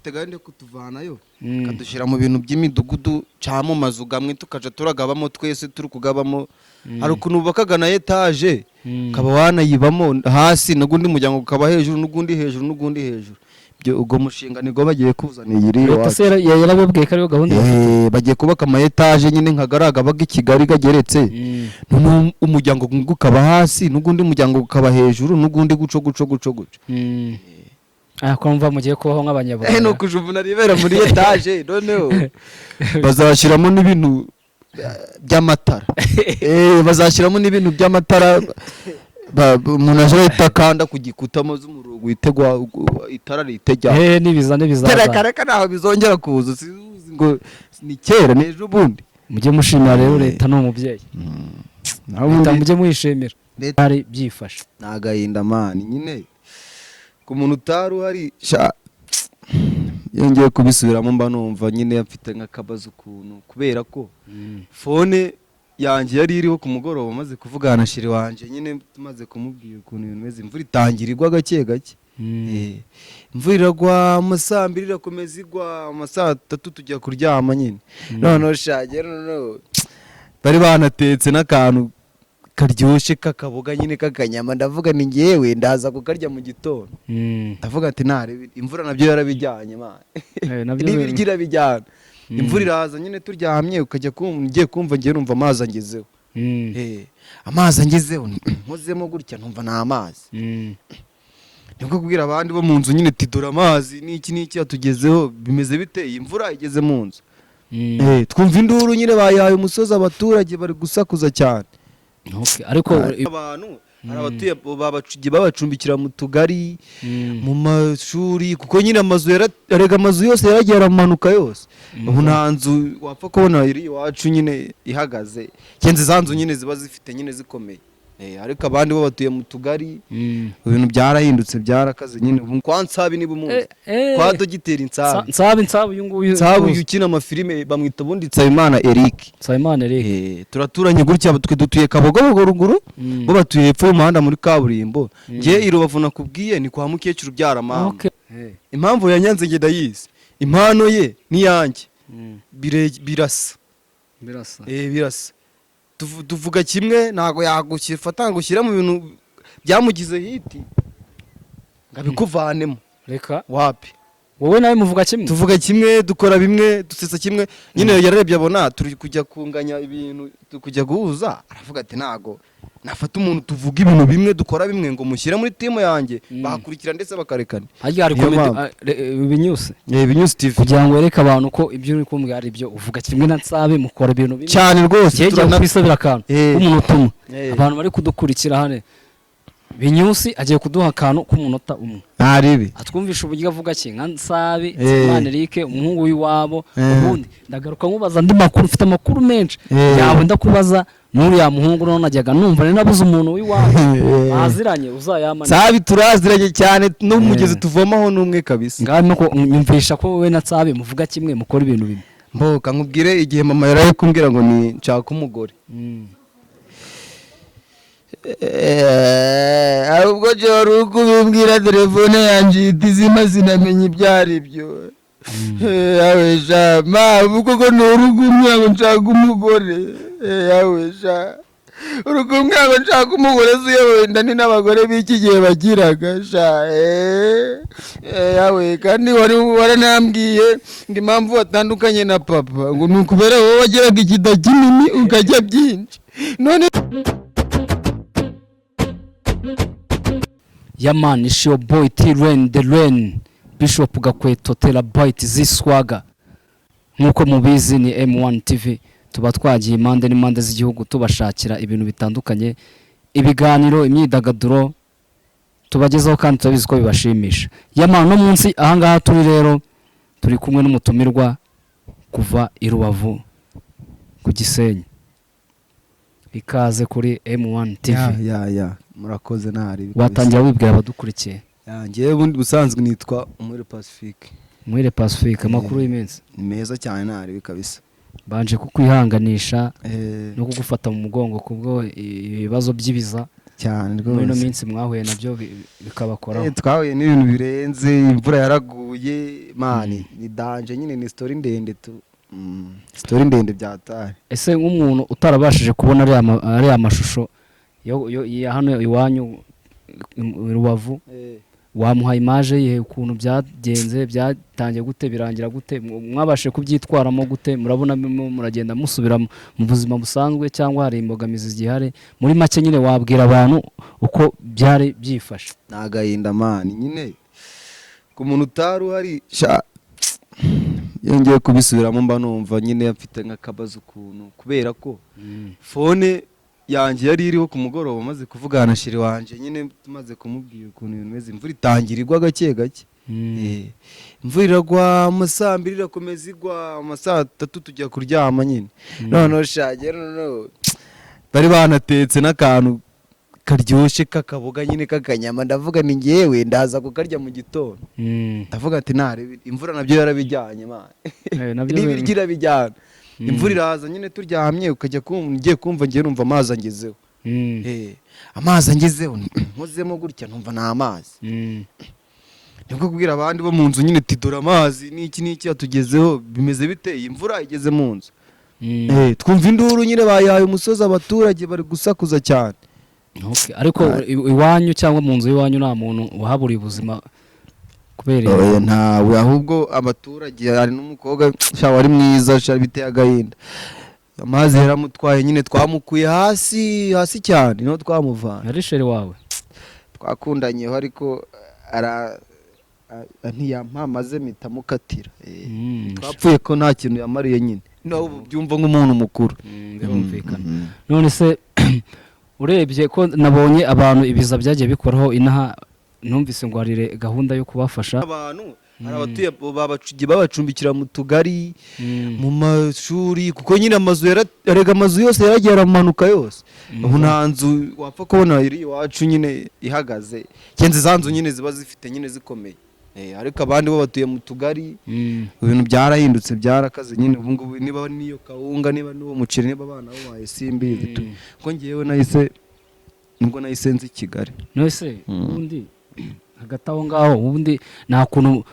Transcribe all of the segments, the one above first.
afite gahunda yo kutuvanayo kadushyira mu bintu by'imidugudu cyangwa mu mazu gamwe tukaja turagabamo twese turi kugabamo hari ukuntu bubakaga na etaje kaba wanayibamo hasi n'ugundi muryango ukaba hejuru n'ugundi hejuru n'ugundi hejuru ubwo mushinga nigo bagiye kuzaniye iriyo leta se yarababwiye ko ariyo gahunda bagiye kubaka ama etaje nyine nkagaraga baga Kigali gageretse umuryango ukaba hasi n'ugundi muryango ukaba hejuru n'ugundi guco kumva mugiye kubaho nk'abanyaburayi no kujuvuna ribera muri etaje noneho bazashiramo n'ibintu by'amatara bazashiramo n'ibintu by'amatara umuntu aje yitakanda kugikutamo z'umurugo witegwa itara ritegya nibiza kareka naho bizongera kuza ngo ni kera nejo bundi mujye mushimira rero leta no mubyeyi leta mujye mwishimira ari byifasha nagahinda mani nyine ku muntu utaru hari yongeye kubisubiramo mba numva nyine afite nk'akabazo ukuntu kubera ko phone yanjye yari iriho ku mugoroba maze kuvugana na shiri wanje nyine tumaze kumubwira ukuntu ibintu meze imvura itangirirwa gake gake imvura iragwa amasambiri irakomeza igwa amasaha 3 tujya kuryama nyine noneho shagera noneho bari banatetse n'akantu karyoshye kakaboga nyine kakanyama ndavuga ni ngewe ndaza kukarya mu gitondo ndavuga ati nare imvura nabyo yarabijyanye nabyo nibirgira bijyana imvura iraza nyine turyamye ukajya ngiye kumva ngiye numva amazi angezeho amazi angezeho nkozemo gutya numva na amazi nibwo kubwira abandi bo mu nzu nyine tidora amazi n'iki yatugezeho bimeze biteye imvura igeze mu nzu twumva induru nyine bayaye umusozi abaturage bari gusakuza cyane ariko abantu hari abatuye babacumbikira mu tugari mu mashuri kuko nyine amazu yose yaragiye aramanuka yose ubu nta nzu wapfa kubona iri iwacu nyine ihagaze kenze za nzu nyine ziba zifite nyine zikomeye ariko abandi bo batuye mu tugari ibintu byarahindutse byarakaze nyine ubu kwa Nsabi niba umunsi kwa Dogiteri Nsabi uyu nguyu Nsabi ukina amafilime bamwita ubundi Nsabimana Eric turaturanye gutya twe dutuye Kabogobogo ruguru bo batuye hepfo y'umuhanda muri kaburimbo ngiye irubavu nakubwiye ni kwa mukecuru byara mama impamvu yanyanze ngenda yise impano ye ni yanjye birasa tuvuga kimwe ntago yagufata ngo ushyira mu bintu byamugize hiti ngabikuvanemo reka wapi wowe nawe muvuga kimwe tuvuga kimwe dukora bimwe dusesa kimwe nyine yararebye abona turi kujya kunganya ibintu kujya guhuza aravuga ati ntago nafata umuntu tuvuga ibintu bimwe dukora bimwe ngo mushyire muri timu yanjye bakurikira ndetse bakarekana hari ibinyusi TV kugira ngo wereke abantu ko ibyo uri kumbwira ari byo uvuga kimwe na Nsabe mukora ibintu bimwe cyane rwose turanabisabira akantu umuntu utuma abantu bari kudukurikira hane Binyusi agiye kuduha akantu k'umunota umwe ntaribi atwumvisha uburyo avuga ki nka Nsabe Nsabimana Eric umuhungu w'iwabo ubundi ndagaruka nkubaza andi makuru ufite amakuru menshi yawe ndakubaza nuri ya muhungu none najyaga numva nabuze umuntu w'iwabo baziranye uzayamana Nsabe turaziranye cyane n'umugezi tuvomaho n'umwe kabisa ngano ko nyumvisha ko wowe na Nsabe muvuga kimwe mukora ibintu bimwe mboka nkubwire igihe mama yaraye kumbwira ngo ni nshaka umugore ahubwo joro uko bimbwira telefone yanjye itizima sinamenye ibyari byo yawesha ubwo ko n'urugumya ngo nshaka umugore yawesha urugumya ngo nshaka umugore zuyewe ndani n'abagore b'iki gihe bagiraga sha yawe kandi waranambwiye ngo impamvu watandukanye na papa ngo ni ukubera wowe wageraga ikida kinini ukajya byinshi none Yaman is your boy T-Rain the Rain Bishop Gakweto Terabyte ziswaga nkuko mubizi ni M1 TV tuba twagiye impande n'impande z'igihugu tubashakira ibintu bitandukanye ibiganiro imyidagaduro tubagezaho kandi tubizi ko bibashimisha Yaman no munsi ahangaha turi rero turi kumwe n'umutumirwa kuva i Rubavu ku Gisenyi ikaze kuri M1 TV ya murakoze ntari watangira wibwira abadukurikiye ngiye bundi busanzwe nitwa Umuhire Pacifique amakuru y'iminsi meza cyane ntari kabisa banje kukwihanganisha no kugufata mu mugongo kubwo ibibazo by'ibiza cyane muri ino rwose minsi mwahuye nabyo bikabakoraho. twahuye n'ibintu birenze, imvura yaraguye mani ni danje nyine, ni story ndende tu story ndende byatari. Ese nk'umuntu utarabashije kubona ariya mashusho ya hano iwanyu Rubavu, wamuha image ye ukuntu byagenze, byatangiye gute, birangira gute, mwabashe kubyitwaramo gute, murabona muragenda musubira mu buzima busanzwe cyangwa hari imbogamizi zihari? Muri make nyine wabwira abantu uko byari byifashe. Nagahinda mani nyine ku muntu utari uhari yongeye kubisubiramo mba numva nyine afite nk'akabazo ukuntu, kubera ko fone yanjye yari iriho ku mugoroba maze kuvugana na shiri wanje, nyine tumaze kumubwira ukuntu ibintu bimeze, imvura itangirirwa gake gake. Imvura iragwa amasaa 2 irakomeza igwa, amasaa 3 tujya kuryama nyine. Noneho shagera no bari banatetse n'akantu karyoshye kakaboga nyine kakanyama, ndavuga ni ngewe ndaza kukarya mu gitondo. Ndavuga ati nare imvura nabyo yarabijyanye mane nibirgira bijyana. Imvura iraza nyine turyamye, ukajya ngiye kumva ngiye numva amazi angezeho. Amazi angezeho nkozemo gutya numva nta amazi. Nibwo kubwira abandi bo mu nzu nyine tidora amazi n'iki yatugezeho, bimeze biteye imvura igeze mu nzu. Twumva induru nyine bayaye umusozi, abaturage bari gusakuza cyane. Ariko iwanyu cyangwa mu nzu y'iwanyu nta muntu wahaburiye ubuzima kubera ntawe, ahubwo abaturage, hari n'umukobwa wari mwiza biteye agahinda, amazi yaramutwaye nyine, twamukuye hasi cyane, niho twamuvana. Ari sheri wawe twakundanyeho, ariko ntiyampamaze mpita mukatira. Twapfuye ko nta kintu yamariye nyine, nawe byumva nk'umuntu mukuru. Birumvikana. None se urebye ko nabonye abantu ibiza byagiye bikoraho inaha, numvise ngo hari gahunda yo kubafasha abantu, hari abatuye babacumbikira mu tugari, mu mashuri, kuko nyine amazu yose yaragiye aramanuka yose. Ubu nta nzu wapfa kubona iri iwacu nyine ihagaze, kenze za nzu nyine ziba zifite nyine zikomeye. Ariko abandi bo batuye mu tugari, ibintu byarahindutse, byarakaze nyine. Ubu ngubu niba niyo kawunga, niba n'uwo muceri, niba abana babaye simbizi tu, ko ngewe nahise nzi Kigali. Nose ubundi hagati aho ngaho, ubundi nta kuntu,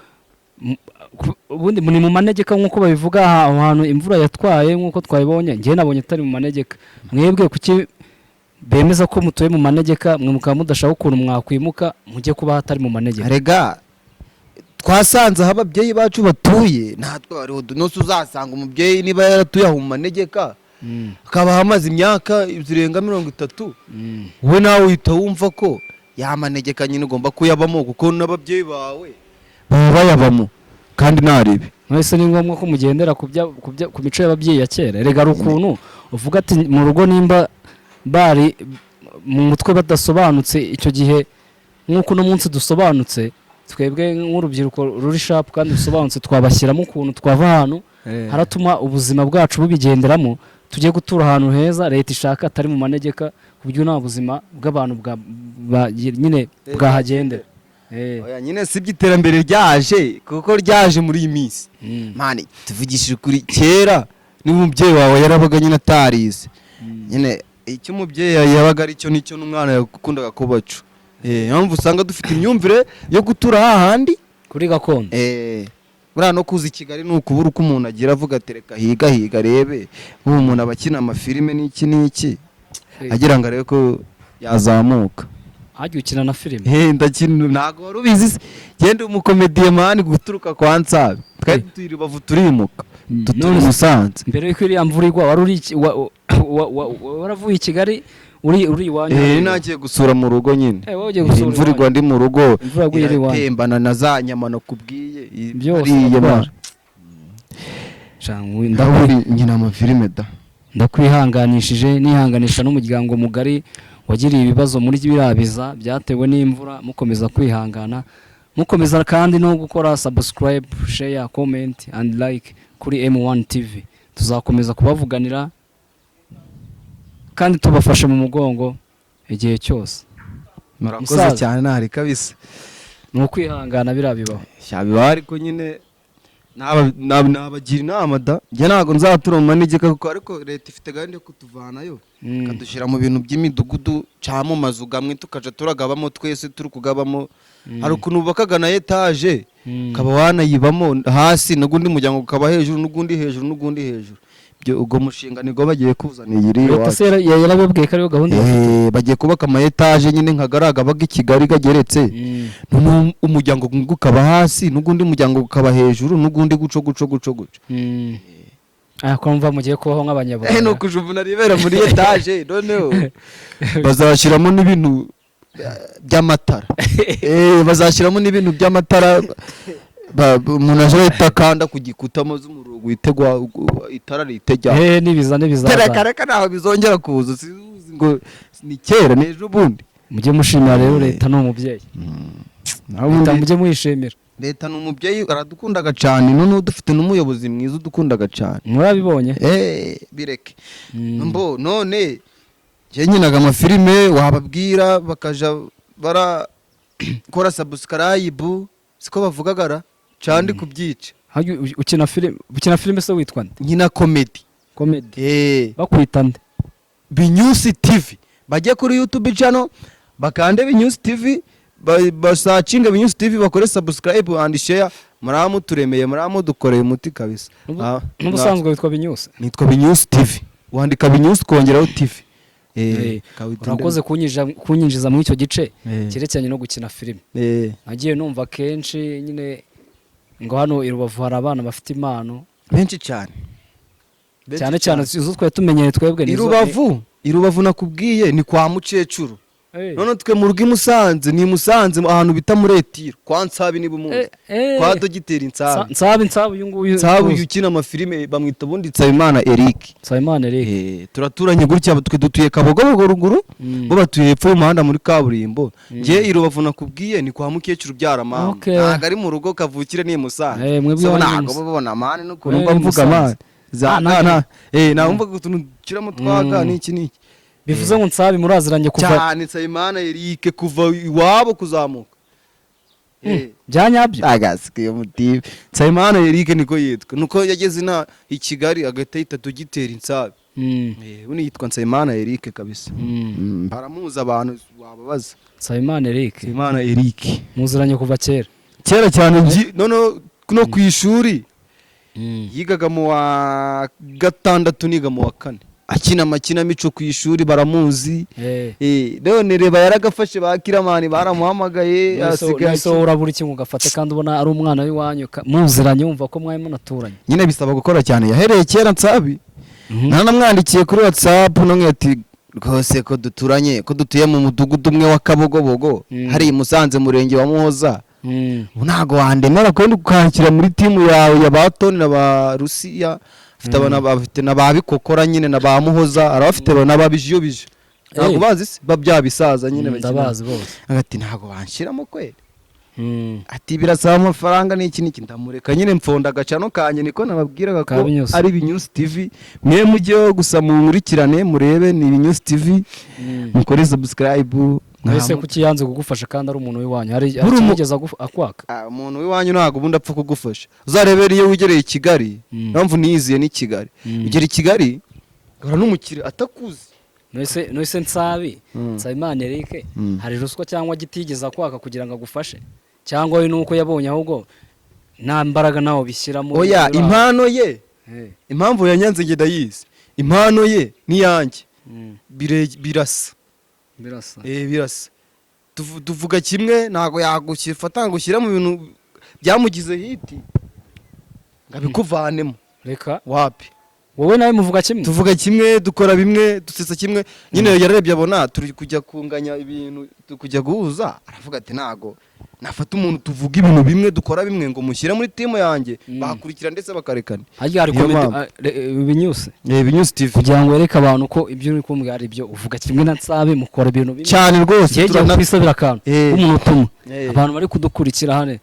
ubundi ni mu manegeka nk'uko babivuga aho hantu imvura yatwaye nk'uko twabibonye. Ngewe nabonye atari mu manegeka. Mwebwe kuki bemeza ko mutuye mu manegeka, mwe mukaba mudashaka ukuntu mwakwimuka mujye kuba hatari mu manegeka? Rega twasanze aho ababyeyi bacu batuye, natwe hariho nose uzasanga umubyeyi niba yaratuye aho mu manegeka akaba hamaze imyaka zirenga 30, wowe nawe uhita wumva ko yamanegeka nyine ugomba kuyabamo, kuko n'ababyeyi bawe baba bayabamo kandi naribi. Mwese ni ngombwa ko mugendera ku mico y'ababyeyi ya kera. Rega ari ukuntu uvuga ati mu rugo nimba bari mu mutwe badasobanutse icyo gihe, nk'uko uno munsi dusobanutse twebwe nk'urubyiruko ruri sharp kandi dusobanutse, twabashyiramo ukuntu twava ahantu haratuma ubuzima bwacu bubigenderamo, tujye gutura ahantu heza leta ishaka atari mu manegeka, ku buryo nta buzima bw'abantu nyine bwahagendera. Nyine si by'iterambere ryaje, kuko ryaje muri iyi minsi mani. Tuvugishije kuri kera, niba umubyeyi wawe yarabaga nyine atarize, nyine icyo umubyeyi yabaga ari cyo nicyo n'umwana yakundaga kubacu. Mpamvu usanga dufite imyumvire yo gutura hahandi kuri gakondo. Buriya no kuza i Kigali ni ukubura uko umuntu agira avuga atereka higa arebe, ubu umuntu abakina amafilime n'iki agira ngo arebe ko yazamuka. Hajya ukina na filime? Ndakina, ntago wari ubizi. Genda umukomediye mani guturuka kwa Nsabe, twari turi Rubavu turimuka tuturi Musanze. Mbere yuko iriya mvura igwa waravuye i Kigali uri iwanyu? Nagiye gusura mu rugo nyine. Imvura igwa ndi mu rugo, iratembana na za nyama nakubwiye byose. Nyina amafilime da. Ndakwihanganishije, nihanganisha n'umuryango mugari wagiriye ibibazo muri birabiza byatewe n'imvura. Mukomeza kwihangana, mukomeza kandi no gukora subscribe, share, comment and like kuri M1 TV. Tuzakomeza kubavuganira kandi tubafashe mu mugongo igihe cyose. Murakoze cyane, nari kabisa. Ni ukwihangana birabibaho. Bibaho, ariko nyine nabagira inama da njye ntabwo nzatura mu manegeka kuko ariko leta ifite gahunda yo kutuvanayo ikadushyira mu bintu by'imidugudu cyangwa mu mazu gamwe tukaja turagabamo twese turi kugabamo hari ukuntu bubakaga na etaje ukaba wanayibamo hasi n'ugundi muryango ukaba hejuru n'ugundi hejuru n'ugundi hejuru ubwo mushinga nibwo bagiye kuzanira iri iwacu yarababwiye ko ariyo gahunda bagiye kubaka ama etaje nyine nkagaraga baga i Kigali gageretse umuryango ukaba hasi n'ugundi muryango ukaba hejuru n'ugundi guco kumva mugiye kubaho nk'abanyaburayi no kujuvuna ribera muri etaje noneho bazashyiramo n'ibintu by'amatara bazashyiramo n'ibintu by'amatara umuntu aje itakanda ku gikuta maze umurugo witegwa itara ritegya nibiza kareka naho bizongera kuza sizi ngo ni kera nejo bundi mujye mushimira rero leta no umubyeyi leta mujye muyishimira leta ni umubyeyi aradukundaga cyane none dufite n'umuyobozi mwiza udukundaga cyane murabibonye bireke none je nyinaga amafilime wababwira bakaja barakora subscribe siko bavugagara cyandi kubyica ukina filime se witwa nde nyina comedy bakwita nde Binews TV bajye kuri YouTube channel bakande Binews TV basacinga Binews TV bakore subscribe and share muramuturemeye muramudukoreye umuti kabisa n'ubusanzwe witwa Binews nitwa Binews TV wandika Binews kongeraho TV urakoze kunyinjiza muri icyo gice cyerekeranye no gukina filime nagiye numva kenshi nyine ngo hano i Rubavu hari abana bafite impano benshi cyane cyane izo twari tumenyereye twebwe i Rubavu nakubwiye ni kwa Mukecuru none twe mu rugo Musanze ni Musanze ahantu bita muri Etiro kwa Nsabi ni bumunsi kwa Dogiteri Nsabi uyu nguyu ukina amafilime bamwita bundi Nsabimana Eric turaturanye gutya twe dutuye Kabogo ruguru bo batuye hepfo y'umuhanda muri kaburimbo ngiye i Rubavu nakubwiye ni kwa Mukecuru byara mama ntago ari mu rugo kavukire ni Musanze ntago babona amane no kurumva mvuga amane naumva utuntu kiramo twaga n'iki bivuze ngo Nsabi muraziranye kuva cyane Nsabimana Eric kuva iwabo kuzamuka byanyabyo agasikiye mutive Nsabimana Eric niko yitwa nuko yageze i Kigali agahita yita Dogiteri Nsabi uni yitwa Nsabimana Eric kabisa baramuza abantu wababaza Nsabimana Eric muziranye kuva kera cyane no ku ishuri yigaga mu wa gatandatu niga mu wa kane akina amakinamico ku ishuri baramuzi none reba yaragafashe bakiramani baramuhamagaye asigaye urabura iki ngufate kandi ubona ari umwana w'iwanyu muziranye wumva ko mwaye munaturanye nyine bisaba gukora cyane yahereye kera Nsabi nanamwandikiye kuri WhatsApp none ati rwose ko duturanye ko dutuye mu mudugudu umwe wa Kabogobogo hari i Musanze murenge wa Muhoza ntago wandemera ko ndukakira muri timu yawe ya Batoni na ba Rusiya bafite n'ababikokora nyine n'abamuhoza arabafite n'ababijiyobije ntago bazi se babyabisaza nyine ndabazi bose agati ntago banshiramo kweli ati birasaba amafaranga n'iki ndamureka nyine mfonda gacano kanye niko nababwiraga ko ari Binews TV mwe mujye gusa munkurikirane murebe ni Binews TV mukore subscribe Mwese kuki yanze kugufasha kandi ari umuntu w'iwanyu hari kimugeza akwaka umuntu w'iwanyu ntago bundi apfa kugufasha uzarebera iyo ugereye i Kigali mpamvu niyiziye ni Kigali ugera i Kigali ura n'umukire atakuzi nose Nsabimana Eric hari ruswa cyangwa gitigeza akwaka kugira ngo agufashe cyangwa we nuko yabonye ahubwo nta mbaraga nawo bishyiramo oya impano ye impamvu yanyanze ngenda yize impano ye ni yanjye birasa tuvuga kimwe ntago yagufata ngo ushyira mu bintu byamugize hiti ngabikuvanemo reka wapi wowe nawe muvuga kimwe tuvuga kimwe dukora bimwe dusesa kimwe nyine yararebye abona turi kujya kunganya ibintu kujya guhuza aravuga ati ntago nafata umuntu tuvuga ibintu bimwe dukora bimwe ngo mushyire muri timu yanjye bakurikira ndetse bakarekana hari Binews TV kugira ngo yereke abantu ko ibyo uri kumbwira ari byo uvuga kimwe na Nsabi mukora ibintu bimwe cyane rwose turanabisabira akantu umuntu utuma abantu bari kudukurikira hane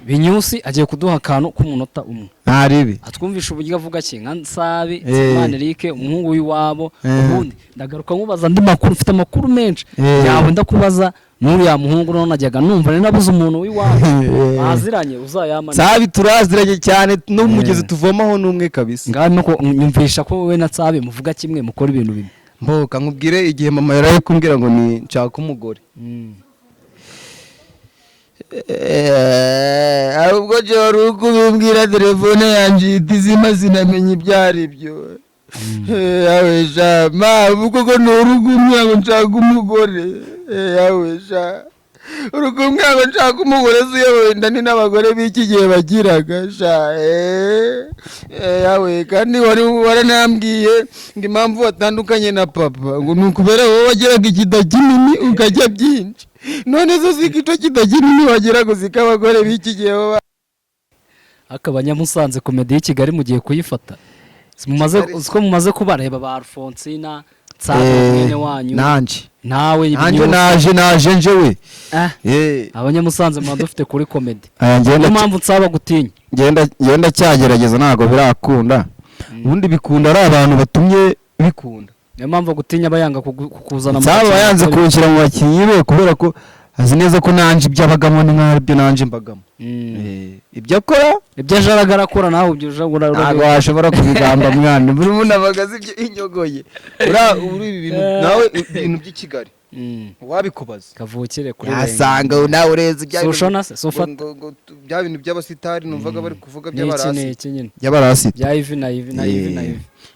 Binews agiye kuduha akantu k'umunota umwe ntaribi atwumvisha uburyo avuga ki nka Nsabi Nsabimana Eric umuhungu w'iwabo ubundi ndagaruka nkubaza andi makuru ufite amakuru menshi yawe ndakubaza n'uriya muhungu none najyaga numva nabuze umuntu w'iwawe baziranye uzayamane Nsabi turaziranye cyane n'umugezi tuvomaho n'umwe kabisa. ngaho ko nyumvisha ko wowe na Nsabi muvuga kimwe mukora ibintu bimwe Mboka nkubwire igihe mama yaraye kumbwira ngo ni nshaka umugore. Ahubwo joro uko bimbwira telefone yanjye itizima sinamenye ibyari byo. Yawesha ma uko ko n'urugumya ngo nshaka umugore. Yawesha urugumya ngo nshaka umugore zuye ndani n'abagore b'iki gihe bagiraga sha yawe kandi waranambwiye ngo impamvu watandukanye na papa ngo nukubera wowe wageraga ikida kinini ukajya byinshi none zo zikito kida kinini wageraga uzika abagore b'iki gihe baba akabanyamusanze komedi y'i Kigali mugiye kuyifata mumaze kubareba ba Alfonsina Nsabi mwene wanyu nawe naje njewe abanyamusanze mwa dufite kuri komedi niyo mpamvu Nsaba gutinya ngenda cyagerageza ntago birakunda ubundi bikunda ari abantu batumye bikunda niyo mpamvu gutinya abayanga kukuzana Nsaba yanze kunshyira mu bakinnyi be kubera ko azi neza ko nanje ibyabagamo ni nk'ibyo nanje mbagamo ibyo akora ibyo ajaragara akora nawe ubyo ntabwo washobora kubigamba mwana buri muntu abagaze ibyo inyogoye uri ibi bintu nawe ibintu by'i Kigali wabikubaza kavukire kuri yasanga nawe ureze bya bintu by'abasitari numvaga bari kuvuga by'abarasi by'abarasi bya ivi na ivi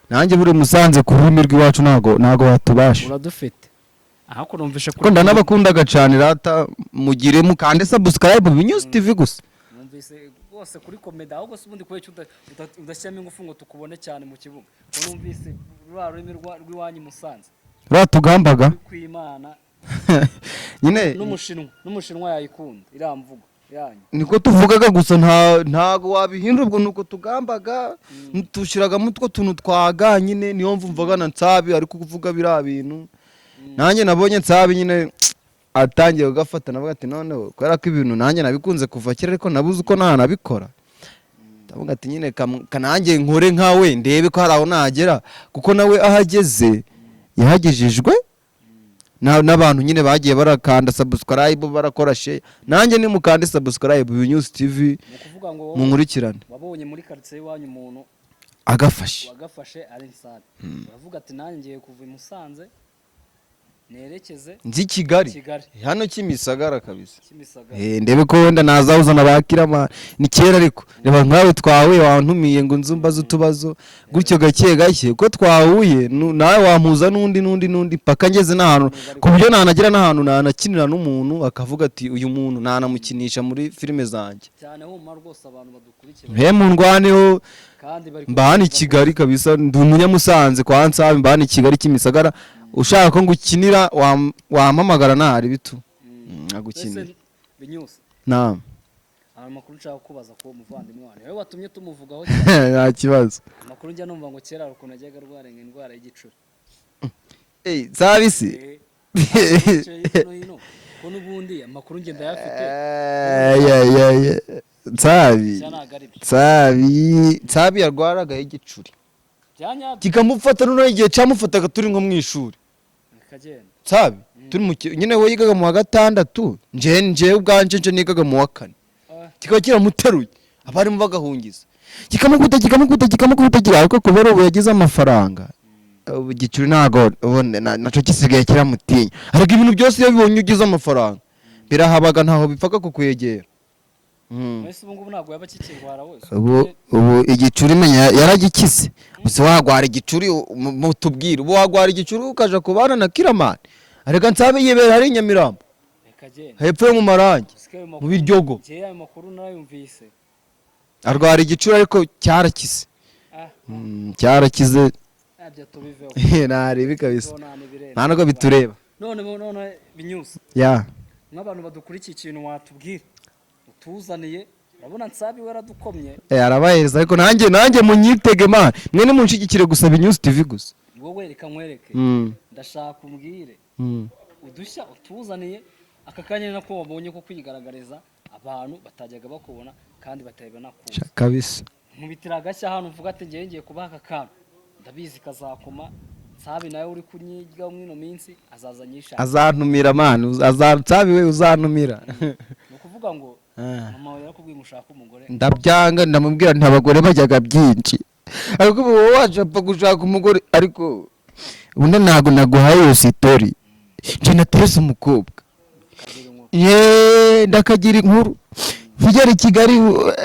nanjye buri musanze ku rurimi rw'iwacu ntago watubasha uradufite aha kurumvisha ko ndanabakundaga cyane rata mugire mukande subscribe Binyuze TV gusa numvise bose kuri komedi ahubwo se ubundi kwecu udashyamo ingufu ngo tukubone cyane mu kibuga ko numvise rurimi rw'iwanyu Musanze ratugambaga kwimana nyine n'umushinwa yayikunda iramvugo yanyu niko tuvugaga gusa ntago wabihindura ubwo nuko tugambaga tushiraga mutwo tuntu twaga nyine niyo mvuga na Nsabi ariko kuvuga bira bintu nanjye nabonye Nsabi nyine atangiye gufata navuga ati noneho kwera ko ibintu nanjye nabikunze kuva kera ariko nabuze uko nabikora ndavuga ati nyine kananjye nkore nkawe ndebe ko haraho nagera kuko nawe ahageze yahagejejwe n'abantu nyine bagiye barakanda subscribe barakora share nanjye ni mukande subscribe Binyuze TV mu nkurikirane wabonye muri quartier iwanyu umuntu agafashe ari Nsabi uravuga ati nanjye ngiye kuva i Musanze nerekeze nzi Kigali hano Kimisagara kabisa ndebe ko wenda nazawuzana bakirama ni kera ariko reba nkawe twawe wantumiye ngo nzumbaze utubazo gutyo gake ko twahuye nawe wampuza n'undi paka ngeze n'ahantu ku buryo nanagira n'ahantu nanakinira n'umuntu akavuga ati uyu muntu nanamukinisha muri filime zanjye cyane huma rwose abantu badukurikira mu ndwaneho mbahani Kigali kabisa ndi umunyamusanze kwa Nsabi mbahani Kigali Kimisagara ushaka ko ngukinira wampamagara ntari bitu agukinira Binyuze naam amakuru nshaka kubaza ko muvandimwe wane wewe watumye tumuvugaho nta kibazo amakuru njya numva ngo kera rukuntu ajyaga rwarenga indwara y'igicuri Nsabi se ko nubundi amakuru ngenda yafite Nsabi yarwaraga y'igicuri kikamufata none igihe cyamufataga turi nko mu ishuri Nsabi turi nyine we yigaga mu wa gatandatu nje ubwanje nje nigaga mu wa kane kikaba kiramuteruye abarimu bagahungiza kikamukuta ariko kubera ubu yagize amafaranga igicuri ntago naco gisigaye kiramutinya ariko ibintu byose iyo bibonye ugize amafaranga birahabaga ntaho bipfaka kukwegera ubu igicuri menya yaragikise gusa wagwara igicuri mutubwire ubu wagwara igicuri ukaja kubana na Kiramani areka Nsabi yibera hari Nyamirambo hepfo mu marangi mu biryogo arwara igicuri ariko cyarakise cyarakize ntarebe kabisa nta nubwo bitureba none Binyuze nk'abantu badukurikiye ikintu watubwira utuzaniye urabona Nsabi we aradukomye arabahereza ariko nanjye munyitege man mwe nimunshigikire gusa Binyuze TV gusa wowe reka nkwereke ndashaka umbwire udushya utuzaniye aka kanya nako wabonye ko kwigaragariza abantu batajyaga bakubona kandi batayibona kuza kabisa nkubitira agashya hano uvuga ati ngiye kubaha aka kantu ndabizi kazakoma Sabi nawe uri kunyiga mwino minsi azaza nyishaka azantumira man azansabi we uzantumira nukuvuga ngo mama wawe yakubwiye mushaka umugore ndabyanga ndamubwira nti abagore bajyaga byinshi ariko wowe wajapa gushaka umugore ariko ubundi ntago naguhaye iyo story nje naterese umukobwa ndakagira inkuru Figera i Kigali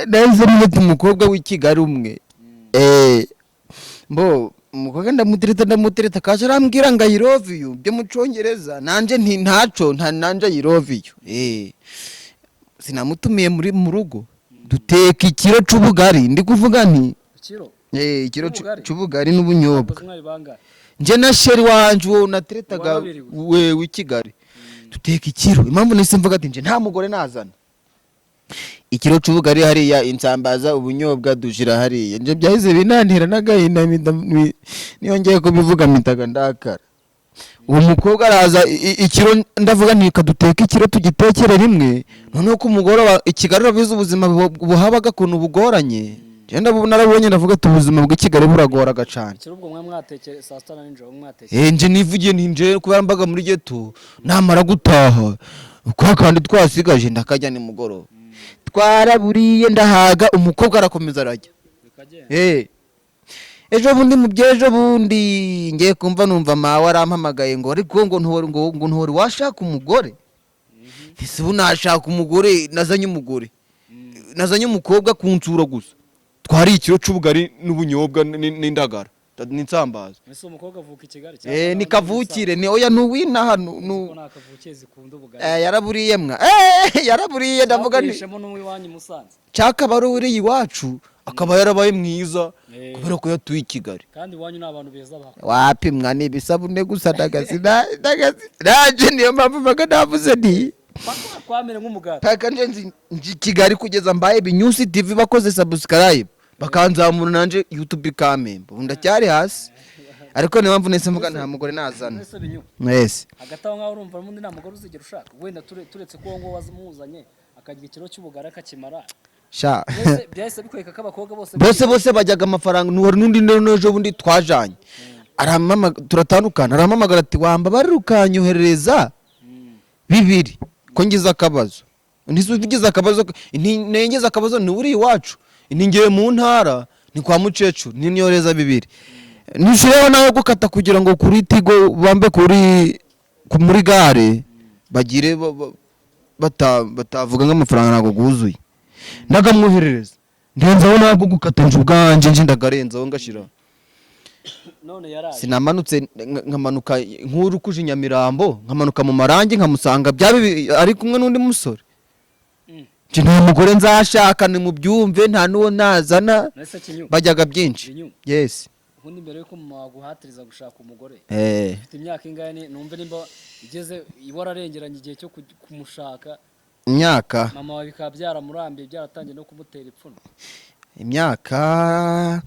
nahise mfite umukobwa w'i Kigali umwe mbo umukobwa ndamutereta kaje arambwira ngo I love you byo mu Cyongereza nanje nti ntaco nanje I love you sinamutumiye mu rugo duteka ikiro c'ubugari ndi kuvuga nti ikiro c'ubugari n'ubunyobwa nje na sheri wanje wo nateretaga we w'i Kigali duteka ikiro impamvu nise mvuga ati nje nta mugore nazana ikiro c'ubugari hariya insambaza ubunyobwa dushira hariya nje byahize binantera nagahinda niyongeye kubivuga mitaga ndakara uwo mukobwa araza ikiro ndavuga nti kaduteka ikiro tugitekere rimwe none ko umugore ikigarura biza ubuzima buhabaga kuntu bugoranye genda narabonye ndavuga ati ubuzima bw'Ikigali buragoraga cyane kirubwo mwe mwatekere saa 6 n'ijoro mwatekere nje nivugiye ntinje kubera mbaga muri geto namara gutaha kwa kandi twasigaje ndakajya ni mugoro twaraburiye ndahaga umukobwa arakomeza arajya ejo bundi mu byejo bundi ngiye kumva numva mawe arampamagaye ngo ariko ngo ntori washaka umugore ese bunashaka umugore nazanye umukobwa kunsura gusa twari ikiro c'ubugari n'ubunyobwa n'indagara n'insambaza ese umukobwa avuka I Kigali ni kavukire ni oya nuwina hano nakavukiye zikunda ubugari yaraburiye yaraburiye ndavuga ni shemo n'uwiwanyu Musanze cyaka baruri iwacu akaba yarabaye mwiza kubera ko yatuye I Kigali kandi wanyu n'abantu beza wapimwa n'ibisabune gusa ndagazi naje niyo mpamvu mbaga navuze nti kwamere nk'umugati paka nje Kigali kugeza mbaye Binyusi TV bakoze subscribe bakanzamura nanje YouTube kamembe ndacyari hasi ariko niyo mpamvu nese mvuga nta mugore nazana mwese agataho ngaho urumva mundi nta mugore uzigera ushaka wenda turetse ko ngo wazimuzanye akagira ikiro cy'ubugara akakimara sha byahise bikweka ko abakobwa bose bajyaga amafaranga n'undi n'ejo bundi twajanye turatandukana aramamagara ati wamba barirukanyuhereza 2 ko ngize akabazo ntisubigize akabazo nengeze akabazo ni uri iwacu ningiye mu ntara ni kwa Mucecu ninyoreza 2 nishireho nayo gukata kugira ngo kuri Tigo bambe muri gare bagire batavuga nk'amafaranga nago guzuye ndagamwoherereza ndenzaho nabwo gukata nje ubwanje nje ndagarenzaho ngashira none yaraje sinamanutse nkamanuka nkuru kuje Nyamirambo nkamanuka mu Marangi nkamusanga byabe ari kumwe n'undi musore nje nta mugore nzashaka ni mu byumve nta nuwo nazana bajyaga byinshi yes ubundi mbere yuko mwaguhatiriza gushaka umugore ufite imyaka ingane numve nimba igeze iwararengeranye igihe cyo kumushaka imyaka mama wawe bikaba byaramurambiye byaratangiye no kumutera ipfuno imyaka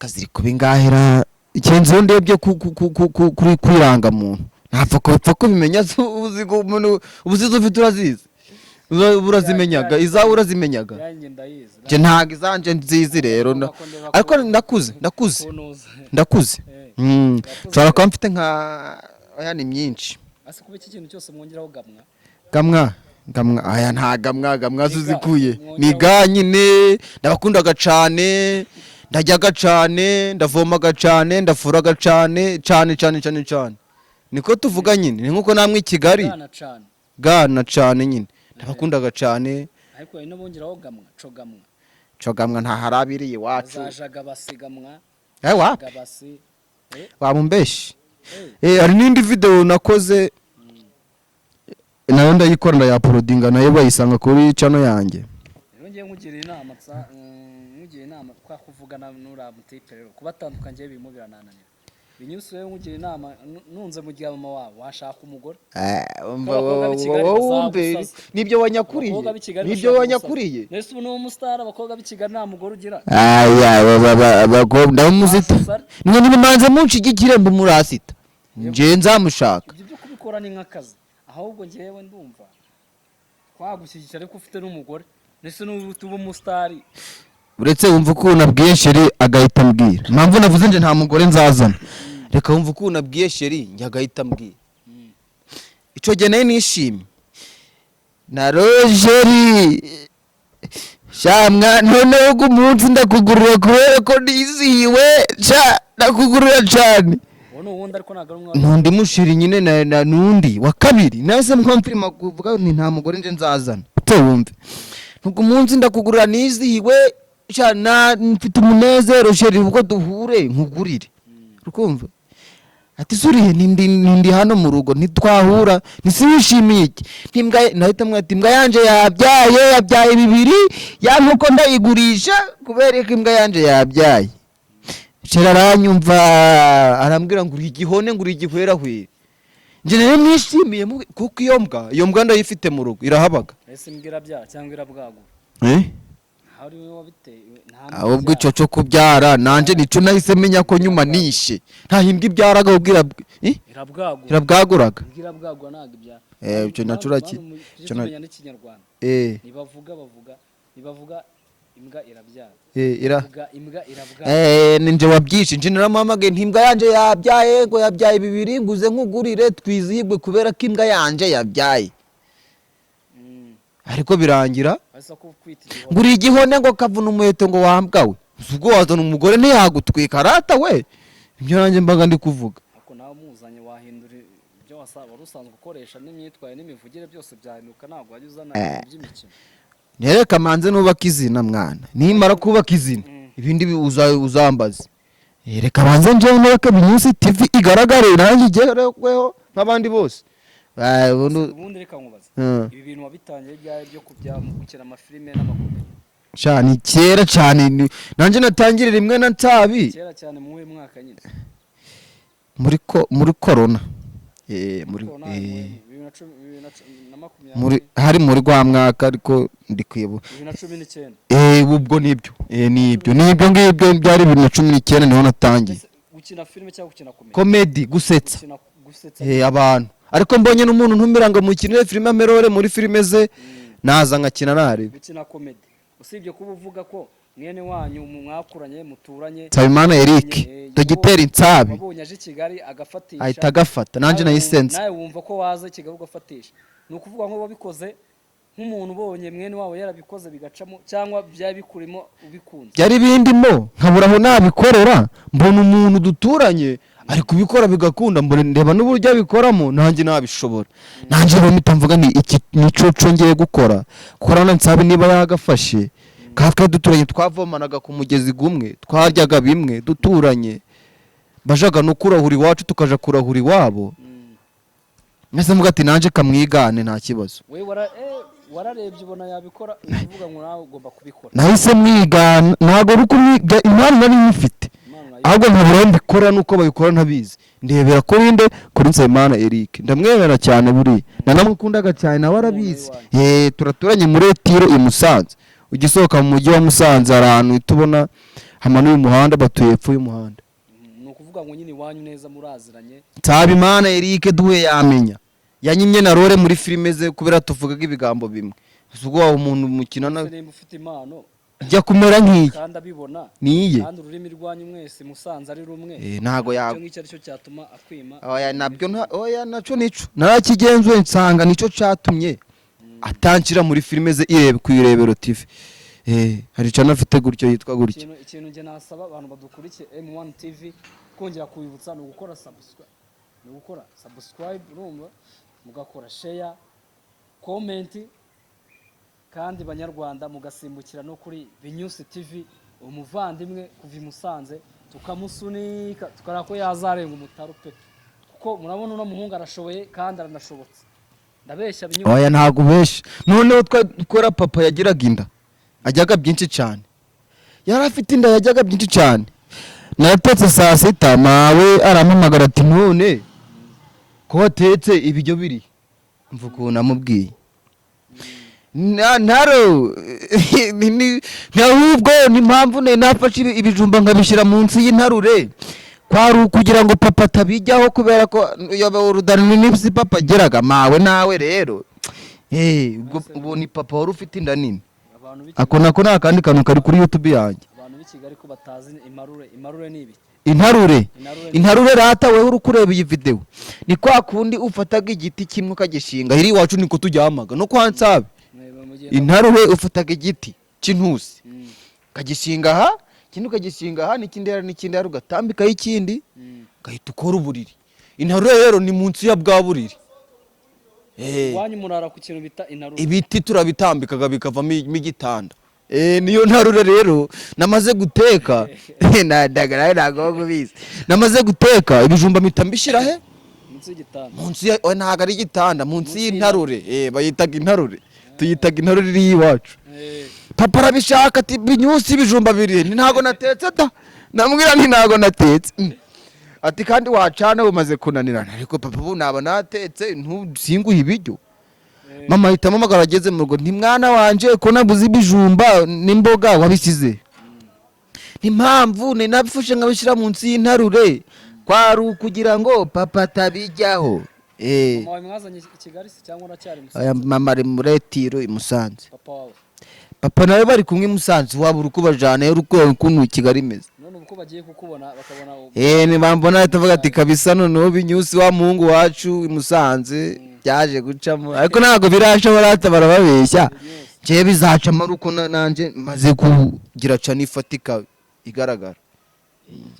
ziri kuba ingahera ikenzo ndebye kuri kwiranga muntu ntapfa ko bimenya ubuzigo umuntu ubuzizo ufite urazizi urazimenyaga izawe urazimenyaga je ntago izanje nzizi rero ariko ndakuze nshobora kuba mfite nka aya ni myinshi ase kuba iki kintu cyose mwongeraho gamwa aya nta gamwa zuzikuye ni ga nyine ndabakundaga cyane ndajyaga cyane ndavomaga cyane ndafuraga cyane niko tuvuga nyine ni nkuko namwe I Kigali gana cyane nyine ndabakundaga cyane ariko ino bongeraho gamwa nta harabiriye iwacu zajaga basigamwa gabasi wamumbeshi hari n'indi video nakoze nayo ndayikora ya uploadinga nayo bayisanga kuri channel yanjye ngiye nkugira inama kwa kuvugana n'uramutipe rero kubatandukanye birimo biranananira Binyusi wewe nkugira inama nunze mu gihe mama wabo washaka umugore nibyo wanyakuriye nese ubu umustar abakobwa b'i Kigali nta mugore ugira abakobwa muzita nimwe manze munshigikire mbu murasita nje nzamushaka ibyo byo kubikora ni nk'akazi ahubwo ngewe ndumva twagushyigikira ariko ufite n'umugore nese n'ubu umustar uretse wumva ko nabwiye sheri agahita mbwira mpamvu navuze nje nta mugore nzazana reka wumva ukuntu abwiye sheri njya agahita ambwira icyo gihe nayo nishimye na rojeri shamwa noneho umunsi ndakugurira kubera ko nizihiwe ndakugurira cyane ntundi mushiri nyine na nundi wa kabiri nahise mkomfirima kuvuga nti nta mugore nje nzazana wumve nuko umunsi ndakugurira nizihiwe mfite umunezero sheri ubwo duhure nkugurire ukumva ati suriye nindi hano mu rugo ntitwahura nisibishimiye iki ntimbwa nahita mwati imbwa yanje yabyaye bibiri yantuko ndayigurisha kubera ko imbwa yanje yabyaye sheri aranyumva arambwira ngo uri igihone ngo uri igihwerahwera njye nayo mwishimiye kuko iyo mbwa ndayifite mu rugo irahabaga ese mbwira bya cyangwa irabwagura hari we wabiteye ahubwo icyo cyo kubyara nanje nico nahise menya ko nyuma nishe nta himbwa ibyaraga ubwira irabwaguraga irabwagura ntago ibyara icyo nacura ki cyo menya n'ikinyarwanda nibavuga imbwa irabyara imbwa irabwagura ninje wabyishe nje naramuhamagaye ntimbwa yanje yabyaye ngo yabyaye bibiri nguze nkugurire twizihibwe kubera ko imbwa yanje yabyaye ariko birangira nguri igihone ngo kavuna umuheto ngo wambwawe ubwo wazana umugore ntiyagutwika arata we ibyo nanjye mbaga ndi kuvuga ariko nawe muzanye wahindura ibyo wari usanzwe ukoresha n'imyitwarire n'imivugire byose byahinduka ntabwo wajya uzana iby'imikino nereka manze nubaka izina mwana nimara kubaka izina ibindi uzambaze reka banze njyewe nubake Binyusi TV igaragare nanjye igereweho nk'abandi bose ubundi reka nkubaze ibi bintu wabitangiye ryari byo gukina amafilime n'amakomedi cyane kera cyane nanjye natangirira rimwe na ntabi kera cyane mu mwaka nyine muri corona hari muri rwa mwaka ariko ndi kwibuka 2019 ubwo nibyo ngibyo byari 2019 niho natangiye gukina filime cyangwa gukina comedy gusetsa abantu ariko mbonye n'umuntu ntumiranga mu kinire filime amerore muri filime ze naza nkakina narebe gukina comedy usibye kuba uvuga ko mwene wanyu mwakuranye muturanye Nsabimana Eric dogiteri Nsabi wabonye aje Kigali agafatisha ahita agafata nanje nayisense nawe wumva ko waza Kigali ugafatisha ni ukuvuga ngo wabikoze nk'umuntu ubonye mwene wawe yarabikoze bigacamo cyangwa byabikurimo ubikunze byari bindimo nkaburaho nabikorera mbona umuntu duturanye ari kubikora bigakunda mbone ndeba n'uburyo abikoramo nanjye nabishobora nanjye bamita mvuga ni iki nico ngiye gukora korana Nsabi niba yagafashe katwe duturanye twavomanaga ku mugezi gumwe twaryaga bimwe duturanye bajaga no kurahura iwacu tukaja kurahura iwabo mwese mvuga ati nanjye kamwigane nta kibazo we wararebye ubona yabikora uvuga ngo nawe ugomba kubikora nahise mwigana ntago ruko mwiga impano nari nyifite ahubwo nkabura mbikora nuko babikora ntabizi ndebera ko rinde kuri Nsabimana Eric ndamwemera cyane buri nanamukundaga cyane nawe arabizi turaturanye muri Etiro i Musanze ugisohoka mu mujyi wa Musanze ahantu tubona hamanuye umuhanda batuye epfo y'umuhanda no kuvuga ngo nyine wanyu neza muraziranye Nsabimana Eric duhe yamenya yanyimye na role muri filime ze kubera tuvugaga ibigambo bimwe ubwo wa umuntu mukina na ufite impano jya kumera nk'iyi kandi abibona niye kandi ururimi rwanyu mwese Musanze ari rumwe ntago yago cyo ngicyo cyatuma akwima oya nabyo naco nico narakigenzuye nsanga nico cyatumye atankira muri filime ze irebe ku Irebero TV hari cyane afite gutyo yitwa gutyo ikintu nge nasaba abantu badukurikiye M1 TV kongera kubibutsa no gukora subscribe urumva mugakora share comment kandi banyarwanda mugasimbukira no kuri Binyusi TV umuvandimwe kuva i Musanze tukamusunika tukarako yazarenga umutaro pe kuko murabona uno muhungu arashoboye kandi aranashobotse ndabeshya Binyusi oya ntago ubesha noneho twakora papa yagiraga inda ajyaga byinshi cyane yari afite inda yajyaga byinshi cyane natetse saa sita mawe arampamagara ati none ko watetse ibiryo biri mvuko namubwiye ntaro ahubwo ni mpamvu nafashe ibijumba nkabishyira munsi y'intarure kwari kugira ngo papa atabijyaho kubera ko urudani n'ibisi papa ageraga mawe nawe rero ubu ni papa wari ufite inda nini ako nako nta kandi kantu kari kuri YouTube yanjye abantu b'i Kigali ko batazi imarure ni ibi intarure rata wewe uri kureba iyi video ni kwa kundi ufataga igiti kimwe ukagishinga hiri iwacu niko tujyamaga no kwa Nsabe intarure ufataga igiti cy'intusi ukagishinga aha ikindi ukagishinga aha n'ikindi ugatambikaho ikindi ugahita ukora uburiri. Intarure rero ni munsi ya bwa buriri. Wanyu murara ku kintu bita intarure. Ibiti turabitambikaga bikavamo igitanda. Niyo ntarure rero namaze guteka nadagara nago gubiza. Namaze guteka ibijumba mitambishira he? Munsi y'igitanda. Munsi ya ntago ari igitanda, munsi y'intarure. Bayitaga intarure. Tuyitaga intarure iri iwacu. Papa arabishaka ati binyusi ibijumba biri ntago natetse da. Namubwira nti ntago natetse. Ati kandi wacana umaze kunanirana ariko papa ubu naba natetse ntusinguhe ibiryo. Mama hitamo amagara ageze mu rugo nti mwana wanje ko nabuze ibijumba n'imboga wabisize. Impamvu ni nabifushe nkabishira munsi y'intarure kwaru kugira ngo papa atabijyaho. Mama mwazanye Kigali se cyangwa nacyari Musanze? Mama ari mu Retiro i Musanze. Papa wawe. Papa nawe bari kumwe i Musanze waba uri kubajana uruko kuntu Kigali imeze. None uko bagiye kukubona bakabona ni bambona atavuga ati kabisa noneho binyusi wa muhungu wacu i Musanze byaje gucamo ariko ntago birashobora atabara babeshya je bizaca maruko nanje maze kugira ca nifatika igaragara.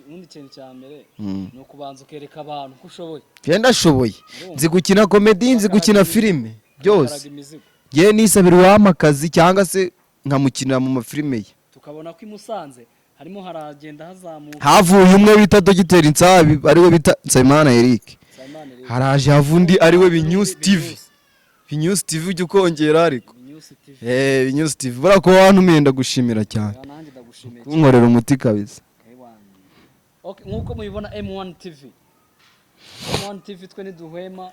Undi kintu cya mbere no kubanza ukereka abantu ko ushoboye. Genda ashoboye nzi gukina comedy nzi gukina filime byose je nisabira wamakazi cyangwa se nkamukinira mu mafilime ye. Tukabona ko i Musanze harimo haragenda hazamuka havuye umwe bita Dr Nsabi ariwe bita Nsabimana Eric. Haraje havundi ariwe Binyusi TV. Binyusi TV ujye ukongera ariko. Binyusi TV barako wantumiye ndagushimira cyane. Kunkorera umuti kabisa. Okay, nkuko mubibona M1 TV. M1 TV twe niduhwema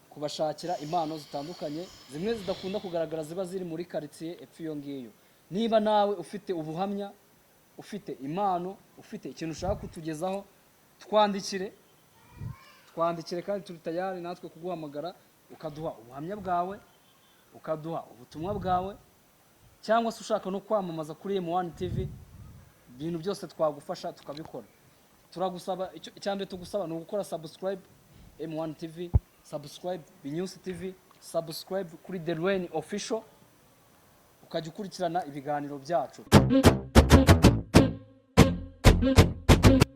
kubashakira impano zitandukanye zimwe zidakunda kugaragara ziba ziri muri quartier epfo yo ngiyo. Niba nawe ufite ubuhamya, ufite impano, ufite ikintu ushaka kutugezaho, twandikire kandi turi tayari natwe kuguhamagara ukaduha ubuhamya bwawe, ukaduha ubutumwa bwawe, cyangwa se ushaka no kwamamaza kuri M1 TV, ibintu byose twagufasha tukabikora. Turagusaba icyambere tugusaba no gukora subscribe M1 TV, subscribe Binyusi TV, subscribe kuri The Rain Official, ukajya ukurikirana ibiganiro byacu.